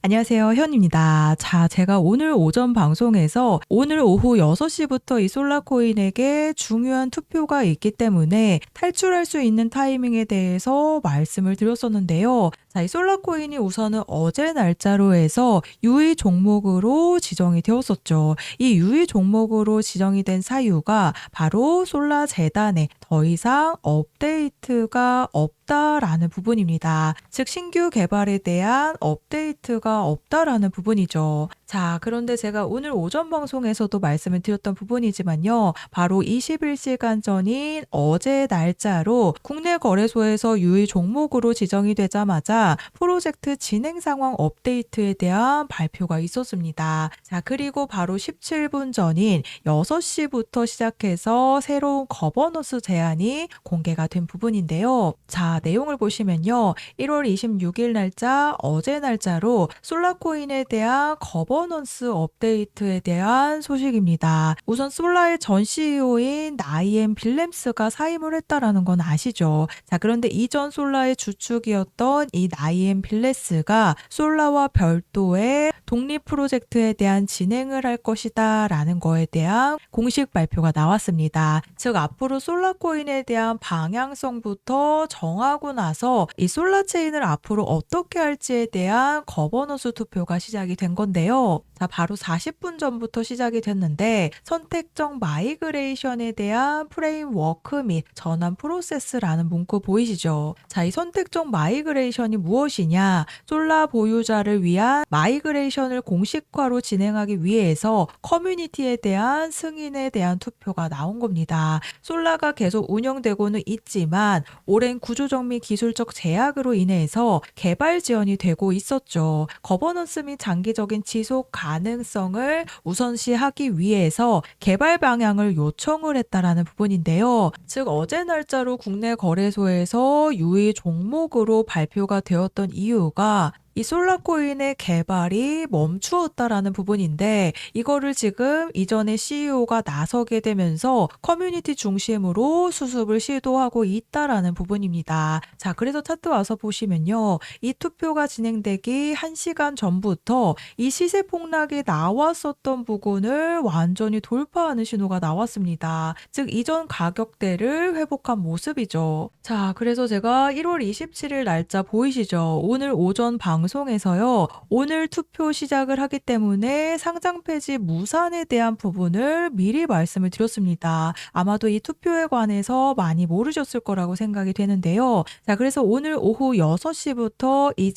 안녕하세요. 현입니다. 자, 제가 오늘 오전 방송에서 오늘 오후 6시부터 이 솔라코인에게 중요한 투표가 있기 때문에 탈출할 수 있는 타이밍에 대해서 말씀을 드렸었는데요. 자, 이 솔라코인이 우선은 어제 날짜로 해서 유의 종목으로 지정이 되었었죠. 이 유의 종목으로 지정이 된 사유가 바로 솔라 재단에 더 이상 업데이트가 없다라는 부분입니다. 즉 신규 개발에 대한 업데이트가 없다라는 부분이죠. 자, 그런데 제가 오늘 오전 방송에서도 말씀을 드렸던 부분이지만요. 바로 21시간 전인 어제 날짜로 국내 거래소에서 유의 종목으로 지정이 되자마자 프로젝트 진행 상황 업데이트에 대한 발표가 있었습니다. 자, 그리고 바로 17분 전인 6시부터 시작해서 새로운 거버넌스 제안이 공개가 된 부분인데요. 자, 내용을 보시면요. 1월 26일 날짜 어제 날짜로 솔라코인에 대한 거버넌스 업데이트에 대한 소식입니다. 우선 솔라의 전 CEO인 나이엠 빌렘스가 사임을 했다라는 건 아시죠? 자, 그런데 이전 솔라의 주축이었던 이 나이엠 빌레스가 솔라와 별도의 독립 프로젝트에 대한 진행을 할 것이다 라는 거에 대한 공식 발표가 나왔습니다. 즉 앞으로 솔라코인에 대한 방향성부터 정하고 나서 이 솔라체인을 앞으로 어떻게 할지에 대한 거버넌스 투표가 시작이 된 건데요. 자, 바로 40분 전부터 시작이 됐는데 선택적 마이그레이션에 대한 프레임워크 및 전환 프로세스라는 문구 보이시죠? 자, 이 선택적 마이그레이션이 무엇이냐? 솔라 보유자를 위한 마이그레이션을 공식화로 진행하기 위해서 커뮤니티에 대한 승인에 대한 투표가 나온 겁니다. 솔라가 계속 운영되고는 있지만 오랜 구조적 및 기술적 제약으로 인해서 개발 지연이 되고 있었죠. 거버넌스 및 장기적인 지속 가능성을 우선시하기 위해서 개발 방향을 요청을 했다라는 부분인데요. 즉 어제 날짜로 국내 거래소에서 유의 종목으로 발표가 되었던 이유가 이 솔라코인의 개발이 멈추었다라는 부분인데 이거를 지금 이전에 CEO가 나서게 되면서 커뮤니티 중심으로 수습을 시도하고 있다라는 부분입니다. 자, 그래서 차트 와서 보시면요. 이 투표가 진행되기 1시간 전부터 이 시세 폭락이 나왔었던 부분을 완전히 돌파하는 신호가 나왔습니다. 즉 이전 가격대를 회복한 모습이죠. 자, 그래서 제가 1월 27일 날짜 보이시죠? 오늘 오전 방송에서요. 오늘 투표 시작을 하기 때문에 상장 폐지 무산에 대한 부분을 미리 말씀을 드렸습니다. 아마도 이 투표에 관해서 많이 모르셨을 거라고 생각이 되는데요. 자, 그래서 오늘 오후 6시부터 이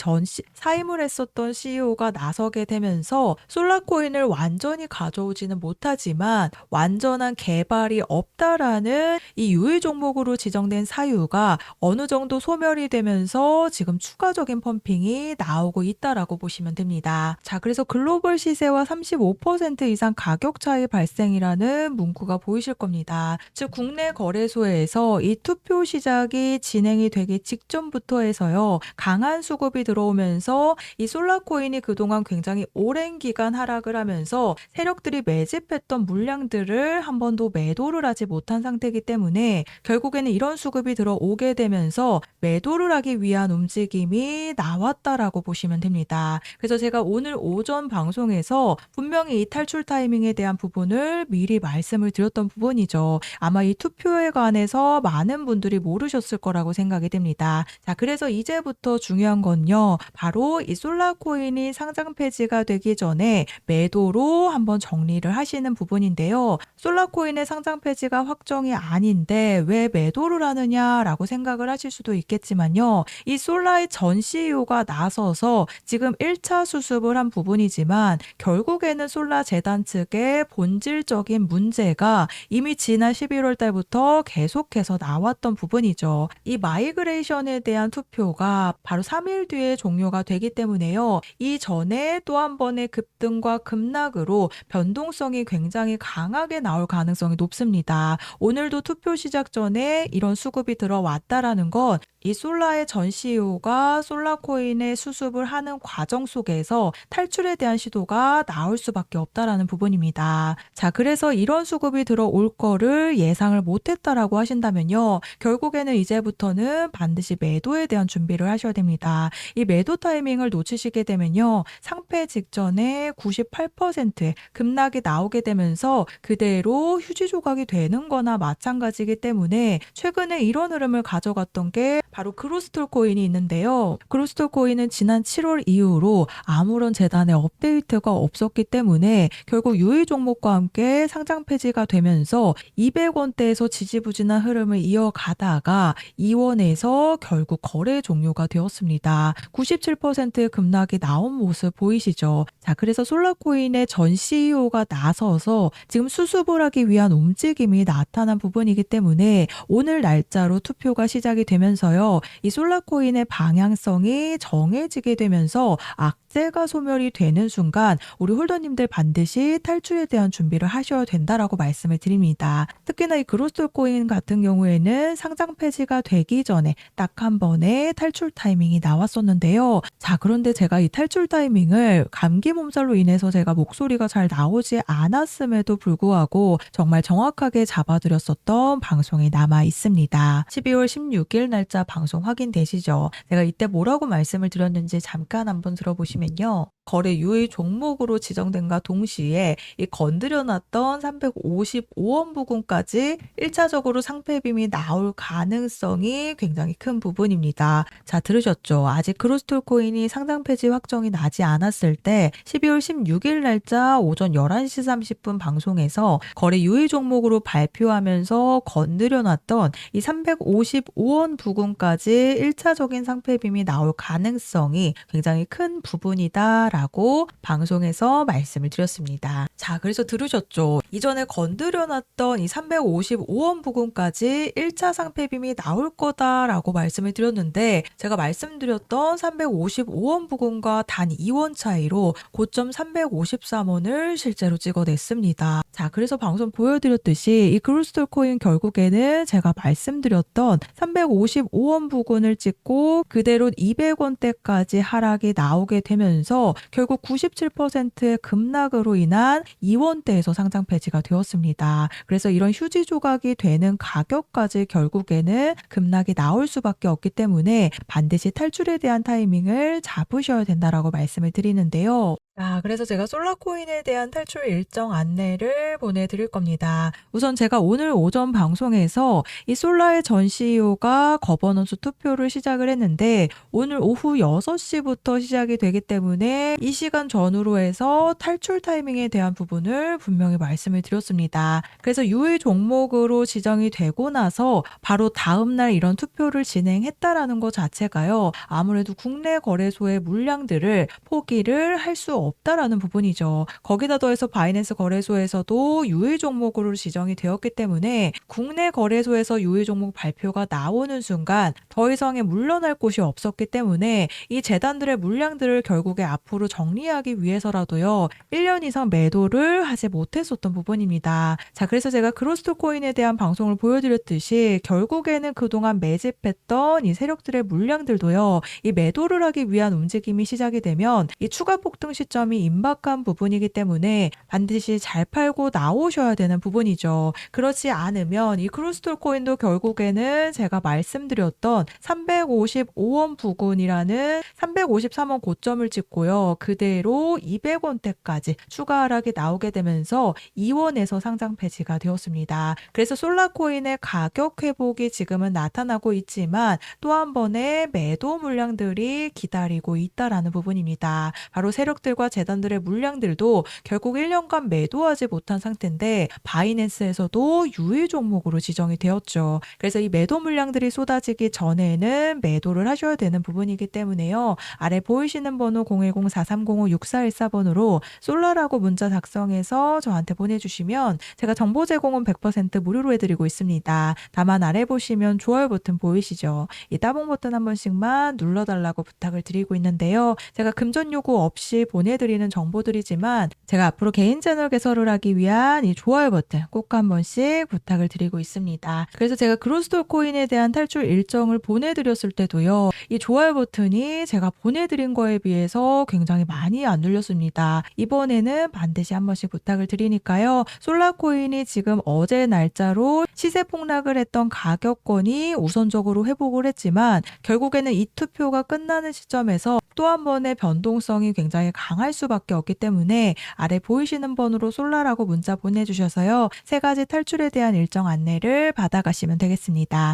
사임을 했었던 CEO가 나서게 되면서 솔라코인을 완전히 가져오지는 못하지만 완전한 개발이 없다라는 이 유의 종목으로 지정된 사유가 어느 정도 소멸이 되면서 지금 추가적인 펌핑이 나오고 있다라고 보시면 됩니다. 자, 그래서 글로벌 시세와 35% 이상 가격 차이 발생이라는 문구가 보이실 겁니다. 즉 국내 거래소에서 이 투표 시작이 진행이 되기 직전부터 해서요. 강한 수급이 들어오면서 이 솔라코인이 그동안 굉장히 오랜 기간 하락을 하면서 세력들이 매집했던 물량들을 한 번도 매도를 하지 못한 상태이기 때문에 결국에는 이런 수급이 들어오게 되면서 매도를 하기 위한 움직임이 나왔다라고 보시면 됩니다. 그래서 제가 오늘 오전 방송에서 분명히 이 탈출 타이밍에 대한 부분을 미리 말씀을 드렸던 부분이죠. 아마 이 투표에 관해서 많은 분들이 모르셨을 거라고 생각이 됩니다. 자, 그래서 이제부터 중요한 건요. 바로 이 솔라코인이 상장 폐지가 되기 전에 매도로 한번 정리를 하시는 부분인데요. 솔라코인의 상장 폐지가 확정이 아닌데 왜 매도를 하느냐라고 생각을 하실 수도 있겠지만요. 이 솔라의 전 CEO가 나서서 지금 1차 수습을 한 부분이지만 결국에는 솔라 재단 측의 본질적인 문제가 이미 지난 11월 달부터 계속해서 나왔던 부분이죠. 이 마이그레이션에 대한 투표가 바로 3일 뒤에 종료가 되기 때문에요. 이전에 또 한 번의 급등과 급락으로 변동성이 굉장히 강하게 나올 가능성이 높습니다. 오늘도 투표 시작 전에 이런 수급이 들어왔다라는 건 이 솔라의 전 CEO가 솔라코인의 수습 수습을 하는 과정 속에서 탈출에 대한 시도가 나올 수밖에 없다라는 부분입니다. 자, 그래서 이런 수급이 들어올 거를 예상을 못했다라고 하신다면요. 결국에는 이제부터는 반드시 매도에 대한 준비를 하셔야 됩니다. 이 매도 타이밍을 놓치시게 되면요. 상패 직전에 98%의 급락이 나오게 되면서 그대로 휴지 조각이 되는 거나 마찬가지이기 때문에 최근에 이런 흐름을 가져갔던 게 바로 그로스톨 코인이 있는데요. 그로스톨 코인은 지난 7월 이후로 아무런 재단의 업데이트가 없었기 때문에 결국 유의 종목과 함께 상장 폐지가 되면서 200원대에서 지지부진한 흐름을 이어가다가 2원에서 결국 거래 종료가 되었습니다. 97%의 급락이 나온 모습 보이시죠? 자, 그래서 솔라코인의 전 CEO가 나서서 지금 수습을 하기 위한 움직임이 나타난 부분이기 때문에 오늘 날짜로 투표가 시작이 되면서요. 이 솔라코인의 방향성이 정해지게 되면서 악재가 소멸이 되는 순간 우리 홀더님들 반드시 탈출에 대한 준비를 하셔야 된다라고 말씀을 드립니다. 특히나 이 그로스톨 코인 같은 경우에는 상장 폐지가 되기 전에 딱 한 번의 탈출 타이밍이 나왔었는데요. 자, 그런데 제가 이 탈출 타이밍을 감기 몸살로 인해서 제가 목소리가 잘 나오지 않았음에도 불구하고 정말 정확하게 잡아드렸었던 방송이 남아 있습니다. 12월 16일 날짜 방송 확인되시죠? 제가 이때 뭐라고 말씀을 드렸는지 잠깐 한번 들어보시면요. 거래 유의 종목으로 지정된과 동시에 이 건드려놨던 355원 부근까지 1차적으로 상패빔이 나올 가능성이 굉장히 큰 부분입니다. 자, 들으셨죠? 아직 그로스톨 코인이 상장 폐지 확정이 나지 않았을 때 12월 16일 날짜 오전 11시 30분 방송에서 거래 유의 종목으로 발표하면서 건드려놨던 이 355원 부근까지 1차적인 상패빔이 나올 가능성이 굉장히 큰 부분이다 라고 방송에서 말씀을 드렸습니다. 자, 그래서 들으셨죠? 이전에 건드려놨던 이 355원 부근까지 1차 상패빔이 나올 거다라고 말씀을 드렸는데 제가 말씀드렸던 355원 부근과 단 2원 차이로 고점 353원을 실제로 찍어냈습니다. 자, 그래서 방송 보여드렸듯이 이 그로스톨 코인 결국에는 제가 말씀드렸던 355원 부근을 찍고 그대로 200원대까지 하락이 나오게 되면서 결국 97%의 급락으로 인한 2원대에서 상장 폐지가 되었습니다. 그래서 이런 휴지 조각이 되는 가격까지 결국에는 급락이 나올 수밖에 없기 때문에 반드시 탈출에 대한 타이밍을 잡으셔야 된다라고 말씀을 드리는데요. 자, 그래서 제가 솔라코인에 대한 탈출 일정 안내를 보내드릴 겁니다. 우선 제가 오늘 오전 방송에서 이 솔라의 전 CEO가 거버넌스 투표를 시작을 했는데 오늘 오후 6시부터 시작이 되기 때문에 이 시간 전후로 해서 탈출 타이밍에 대한 부분을 분명히 말씀을 드렸습니다. 그래서 유의 종목으로 지정이 되고 나서 바로 다음날 이런 투표를 진행했다라는 것 자체가요. 아무래도 국내 거래소의 물량들을 포기를 할 수 없다라는 부분이죠. 거기다 더해서 바이낸스 거래소에서도 유의 종목으로 지정이 되었기 때문에 국내 거래소에서 유의 종목 발표가 나오는 순간 더 이상의 물러날 곳이 없었기 때문에 이 재단들의 물량들을 결국에 앞으로 정리하기 위해서라도요. 1년 이상 매도를 하지 못했었던 부분입니다. 자, 그래서 제가 그로스톨 코인에 대한 방송을 보여드렸듯이 결국에는 그동안 매집했던 이 세력들의 물량들도요. 이 매도를 하기 위한 움직임이 시작이 되면 이 추가 폭등 시점이 임박한 부분이기 때문에 반드시 잘 팔고 나오셔야 되는 부분이죠. 그렇지 않으면 이 크로스톨 코인도 결국에는 제가 말씀드렸던 355원 부근이라는 353원 고점을 찍고요. 그대로 200원대까지 추가 하락이 나오게 되면서 2원에서 상장 폐지가 되었습니다. 그래서 솔라코인의 가격 회복이 지금은 나타나고 있지만 또 한 번의 매도 물량들이 기다리고 있다라는 부분입니다. 바로 세력들과 재단들의 물량들도 결국 1년간 매도하지 못한 상태인데 바이낸스에서도 유의 종목으로 지정이 되었죠. 그래서 이 매도 물량들이 쏟아지기 전에는 매도를 하셔야 되는 부분이기 때문에요. 아래 보이시는 번호 010-4305-6414번으로 솔라라고 문자 작성해서 저한테 보내주시면 제가 정보 제공은 100% 무료로 해드리고 있습니다. 다만 아래 보시면 좋아요 버튼 보이시죠? 이 따봉 버튼 한 번씩만 눌러달라고 부탁을 드리고 있는데요. 제가 금전 요구 없이 보내 보내드리는 정보들이지만 제가 앞으로 개인 채널 개설을 하기 위한 이 좋아요 버튼 꼭 한 번씩 부탁을 드리고 있습니다. 그래서 제가 그로스톨 코인에 대한 탈출 일정을 보내드렸을 때도요. 이 좋아요 버튼이 제가 보내드린 거에 비해서 굉장히 많이 안 눌렸습니다. 이번에는 반드시 한 번씩 부탁을 드리니까요. 솔라코인이 지금 어제 날짜로 시세 폭락을 했던 가격권이 우선적으로 회복을 했지만 결국에는 이 투표가 끝나는 시점에서 또 한 번의 변동성이 굉장히 강할 수밖에 없기 때문에 아래 보이시는 번호로 솔라라고 문자 보내주셔서요. 3가지 탈출에 대한 일정 안내를 받아가시면 되겠습니다.